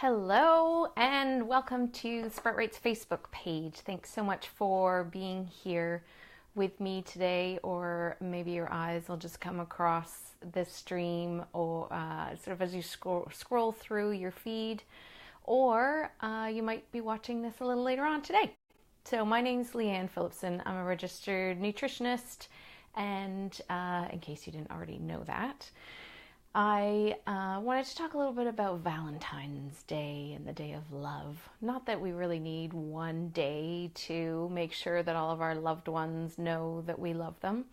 Hello and welcome to Sprout Right's Facebook page. Thanks so much for being here with me today, or maybe your eyes will just come across this stream or sort of as you scroll through your feed, or you might be watching this a little later on today. So my name's Lianne Phillipson. I'm a registered nutritionist, and in case you didn't already know that, I wanted to talk a little bit about Valentine's Day and the Day of Love. Not that we really need one day to make sure that all of our loved ones know that we love them.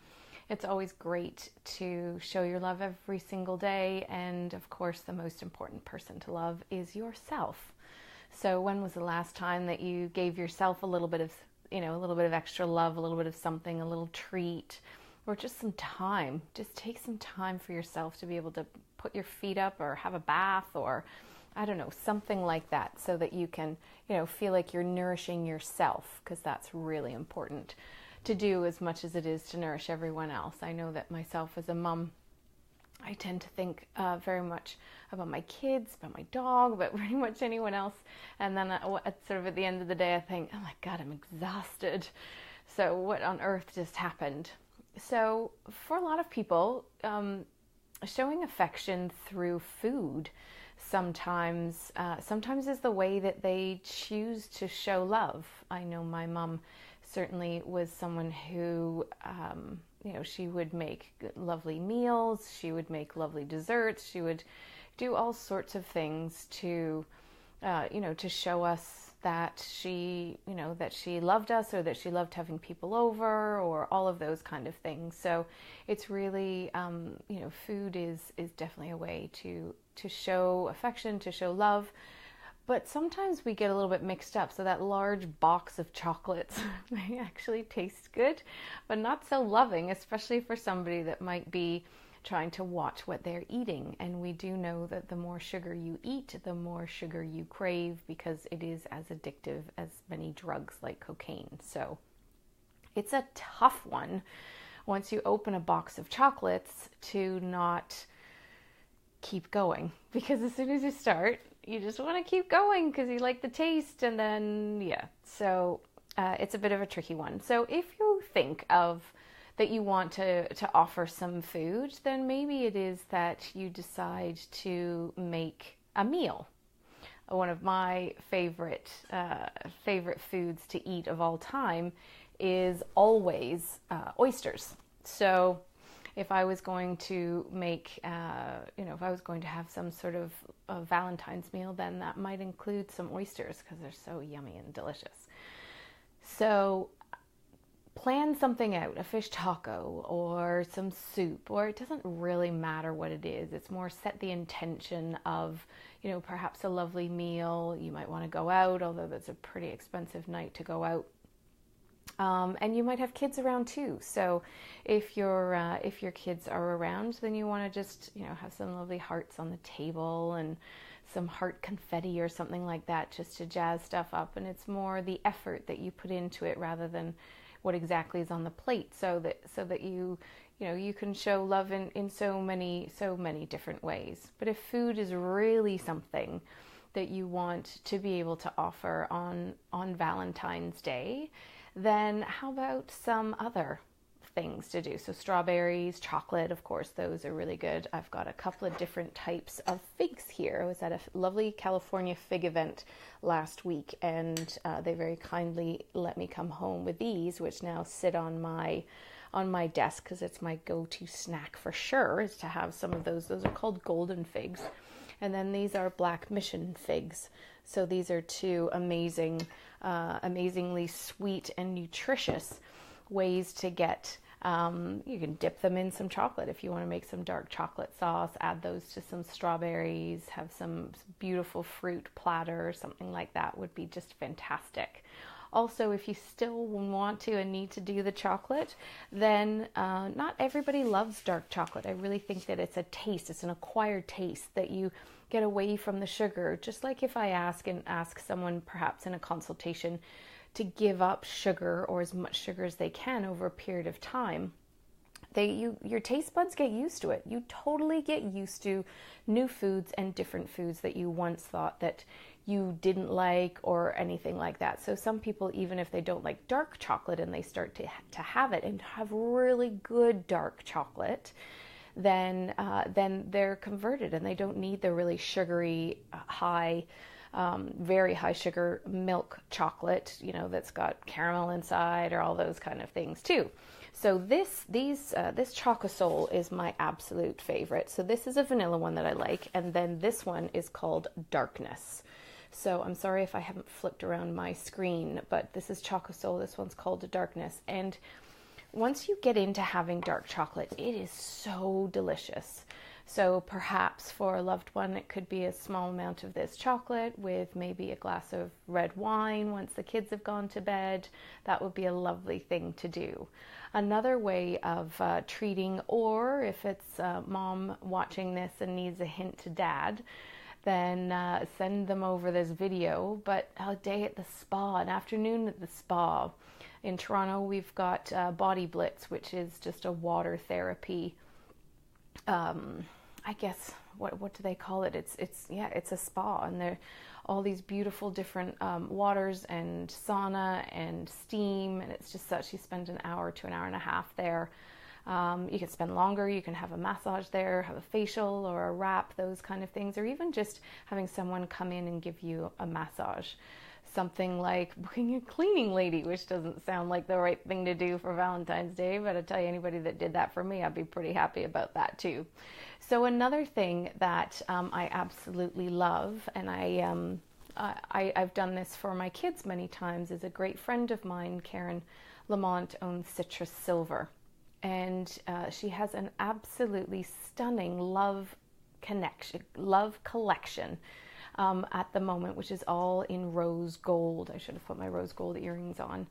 It's always great to show your love every single day, and of course the most important person to love is yourself. So when was the last time that you gave yourself a little bit of, a little bit of extra love, a little bit of something, a little treat, or just some time? Just take some time for yourself to be able to put your feet up or have a bath or, I don't know, something like that, so that you can, feel like you're nourishing yourself, because that's really important to do as much as it is to nourish everyone else. I know that myself as a mom, I tend to think very much about my kids, about my dog, about pretty much anyone else. And then at the end of the day, I think, oh my God, I'm exhausted. So what on earth just happened? So for a lot of people, showing affection through food sometimes is the way that they choose to show love. I know my mom certainly was someone who, she would make lovely meals, she would make lovely desserts, she would do all sorts of things to show us that she loved us, or that she loved having people over, or all of those kind of things. So it's really, food is definitely a way to show affection, to show love. But sometimes we get a little bit mixed up. So that large box of chocolates may actually taste good, but not so loving, especially for somebody that might be trying to watch what they're eating. And we do know that the more sugar you eat, the more sugar you crave, because it is as addictive as many drugs like cocaine. So it's a tough one once you open a box of chocolates to not keep going, because as soon as you start, you just want to keep going because you like the taste. And then so it's a bit of a tricky one. So if you think of that you want to offer some food, then maybe it is that you decide to make a meal. One of my favorite foods to eat of all time is always oysters. So if I was going to make, if I was going to have some sort of a Valentine's meal, then that might include some oysters, because they're so yummy and delicious. So plan something out, a fish taco or some soup, or it doesn't really matter what it is. It's more set the intention of, perhaps a lovely meal. You might want to go out, although that's a pretty expensive night to go out. And you might have kids around too. So if your kids are around, then you want to just, have some lovely hearts on the table and some heart confetti or something like that, just to jazz stuff up. And it's more the effort that you put into it rather than what exactly is on the plate, so that you can show love in so many different ways. But if food is really something that you want to be able to offer on Valentine's Day, then how about some other things to do? So strawberries, chocolate, of course, those are really good. I've got a couple of different types of figs here. I was at a lovely California fig event last week, and they very kindly let me come home with these, which now sit on my desk, because it's my go-to snack for sure, is to have some of those. Those are called golden figs. And then these are black mission figs. So these are two amazingly sweet and nutritious ways to get, you can dip them in some chocolate. If you want to make some dark chocolate sauce, add those to some strawberries, have some beautiful fruit platter, something like that would be just fantastic. Also, if you still want to and need to do the chocolate, then not everybody loves dark chocolate. I really think that it's a taste, it's an acquired taste that you get away from the sugar. Just like if I ask someone perhaps in a consultation to give up sugar, or as much sugar as they can over a period of time, your taste buds get used to it. You totally get used to new foods and different foods that you once thought that you didn't like or anything like that. So some people, even if they don't like dark chocolate and they start to have it and have really good dark chocolate, then they're converted and they don't need the really sugary, very high sugar milk chocolate, that's got caramel inside or all those kind of things too. So this Chocosol is my absolute favorite. So this is a vanilla one that I like, and then this one is called Darkness. So I'm sorry if I haven't flipped around my screen, but this is Chocosol. This one's called Darkness, and once you get into having dark chocolate, it is so delicious. So perhaps for a loved one, it could be a small amount of this chocolate with maybe a glass of red wine once the kids have gone to bed. That would be a lovely thing to do. Another way of treating, or if it's mom watching this and needs a hint to dad, then send them over this video, but a day at the spa, an afternoon at the spa. In Toronto, we've got Body Blitz, which is just a water therapy. I guess what do they call it? It's a spa, and there are all these beautiful different waters and sauna and steam, and it's just such. You spend an hour to an hour and a half there. You can spend longer. You can have a massage there, have a facial or a wrap, those kind of things, or even just having someone come in and give you a massage. Something like booking a cleaning lady, which doesn't sound like the right thing to do for Valentine's Day, but I tell you, anybody that did that for me, I'd be pretty happy about that too. So another thing that I absolutely love, and I've done this for my kids many times, is a great friend of mine, Karen Lamont, owns Citrus Silver, and she has an absolutely stunning love collection at the moment, which is all in rose gold. I should have put my rose gold earrings on.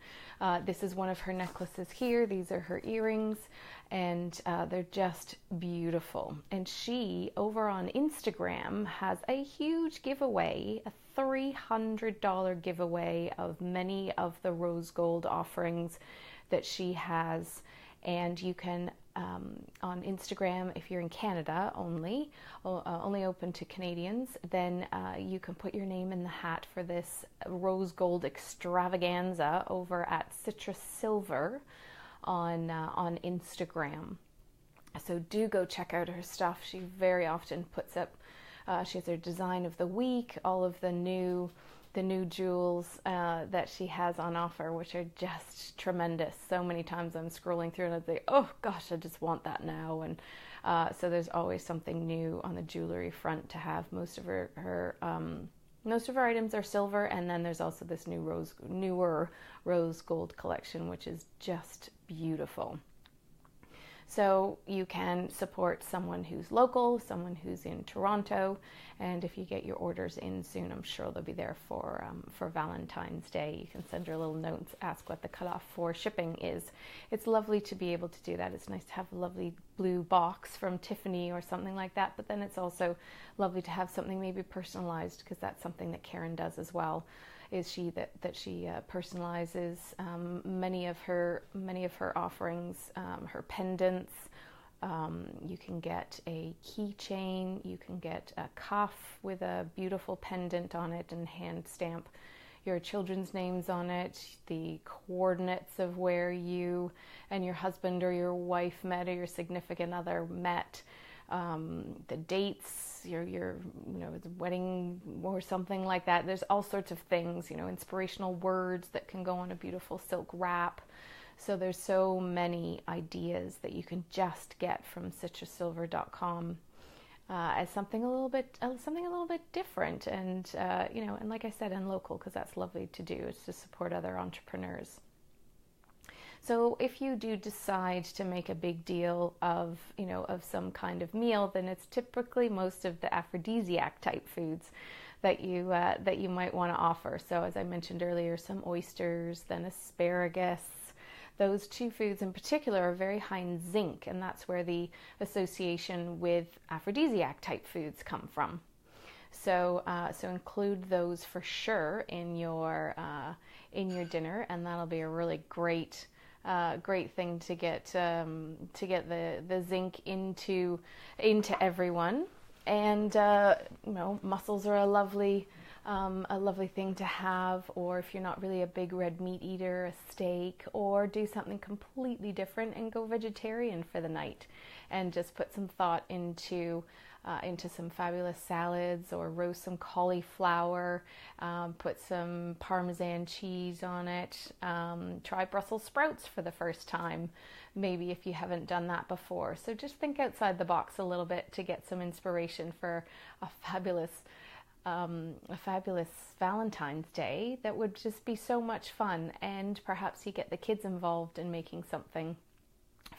This is one of her necklaces here. These are her earrings, and they're just beautiful. And she, over on Instagram, has a huge giveaway, a $300 giveaway of many of the rose gold offerings that she has. And you can, on Instagram, if you're in Canada only open to Canadians, then you can put your name in the hat for this rose gold extravaganza over at Citrus Silver on Instagram. So do go check out her stuff. She very often puts up, she has her design of the week, all of the new jewels that she has on offer, which are just tremendous. So many times I'm scrolling through and I think, oh gosh, I just want that now. And so there's always something new on the jewelry front to have. Most of her items are silver, and then there's also this newer rose gold collection, which is just beautiful. So you can support someone who's local, someone who's in Toronto, and if you get your orders in soon, I'm sure they'll be there for Valentine's Day. You can send her a little note, ask what the cutoff for shipping is. It's lovely to be able to do that. It's nice to have a lovely blue box from Tiffany or something like that, but then it's also lovely to have something maybe personalized, because that's something that Karen does as well. Is she that she personalizes many of her offerings, her pendants. You can get a keychain. You can get a cuff with a beautiful pendant on it and hand stamp your children's names on it, the coordinates of where you and your husband or your wife met or your significant other met, the dates, your wedding or something like that. There's all sorts of things, inspirational words that can go on a beautiful silk wrap. So there's so many ideas that you can just get from citrussilver.com as something a little bit different, and and like I said, and local, because that's lovely to do. It's to support other entrepreneurs. So if you do decide to make a big deal of some kind of meal, then it's typically most of the aphrodisiac type foods that you might want to offer. So as I mentioned earlier, some oysters, then asparagus. Those two foods in particular are very high in zinc, and that's where the association with aphrodisiac type foods come from. So include those for sure in your dinner, and that'll be a really great great thing to get the zinc into everyone. And mussels are a lovely thing to have. Or if you're not really a big red meat eater, a steak, or do something completely different and go vegetarian for the night, and just put some thought into some fabulous salads, or roast some cauliflower, put some Parmesan cheese on it, try Brussels sprouts for the first time, maybe if you haven't done that before. So just think outside the box a little bit to get some inspiration for a fabulous Valentine's Day that would just be so much fun. And perhaps you get the kids involved in making something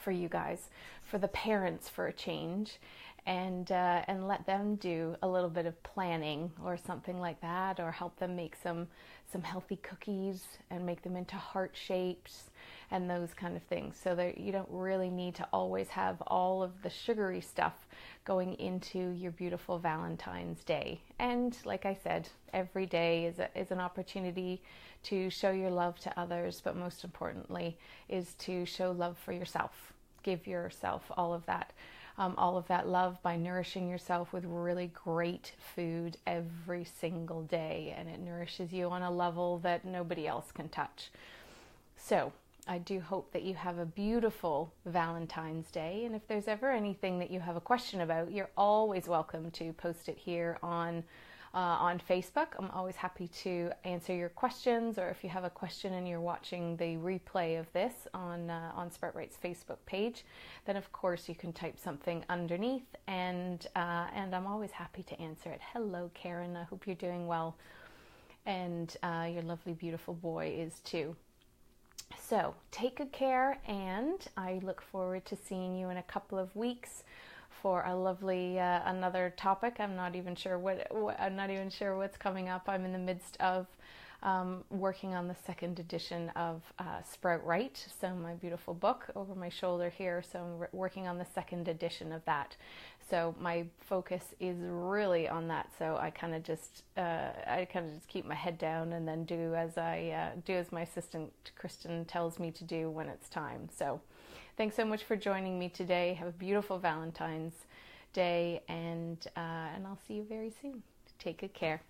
for you guys, for the parents for a change, and let them do a little bit of planning or something like that, or help them make some healthy cookies and make them into heart shapes and those kind of things, so that you don't really need to always have all of the sugary stuff going into your beautiful Valentine's Day. And like I said, every day is an opportunity to show your love to others, but most importantly is to show love for yourself. Give yourself all of that love by nourishing yourself with really great food every single day, and it nourishes you on a level that nobody else can touch. So I do hope that you have a beautiful Valentine's Day, and if there's ever anything that you have a question about, you're always welcome to post it here on Facebook. I'm always happy to answer your questions, or if you have a question and you're watching the replay of this on Sproutright's Facebook page, then of course you can type something underneath, and I'm always happy to answer it. Hello, Karen. I hope you're doing well, and your lovely, beautiful boy is too. So take good care, and I look forward to seeing you in a couple of weeks for a lovely another topic. I'm not even sure what's coming up. I'm in the midst of working on the second edition of Sprout Right, so my beautiful book over my shoulder here. So I'm working on the second edition of that. So my focus is really on that. So I kind of just keep my head down and then do as my assistant Kristen tells me to do when it's time. So thanks so much for joining me today. Have a beautiful Valentine's Day, and I'll see you very soon. Take good care.